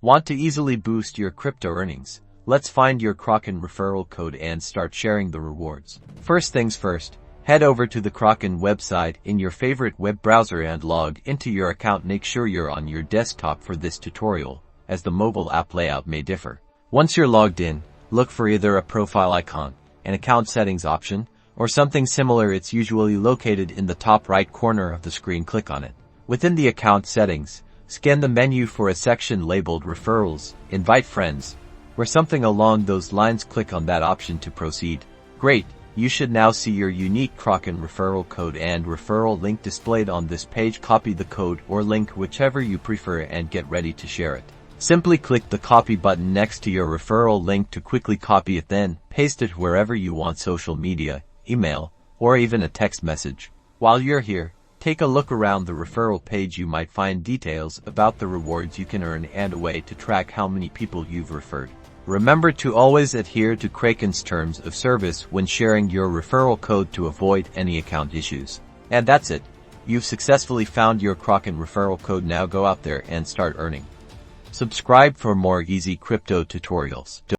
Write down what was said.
Want to easily boost your crypto earnings? Let's find your Kraken referral code and start sharing the rewards. First things first, head over to the Kraken website in your favorite web browser and log into your account. Make sure you're on your desktop for this tutorial, as the mobile app layout may differ. Once you're logged in, look for either a profile icon, an account settings option, or something similar. It's usually located in the top right corner of the screen. Click on it. Within the account settings, scan the menu for a section labeled Referrals, Invite Friends, or something along those lines. Click on that option to proceed. Great, you should now see your unique Kraken referral code and referral link displayed on this page. Copy the code or link, whichever you prefer, and get ready to share it. Simply click the copy button next to your referral link to quickly copy it, then paste it wherever you want: social media, email, or even a text message. While you're here, take a look around the referral page. You might find details about the rewards you can earn and a way to track how many people you've referred. Remember to always adhere to Kraken's terms of service when sharing your referral code to avoid any account issues. And that's it. You've successfully found your Kraken referral code. Now go out there and start earning. Subscribe for more easy crypto tutorials.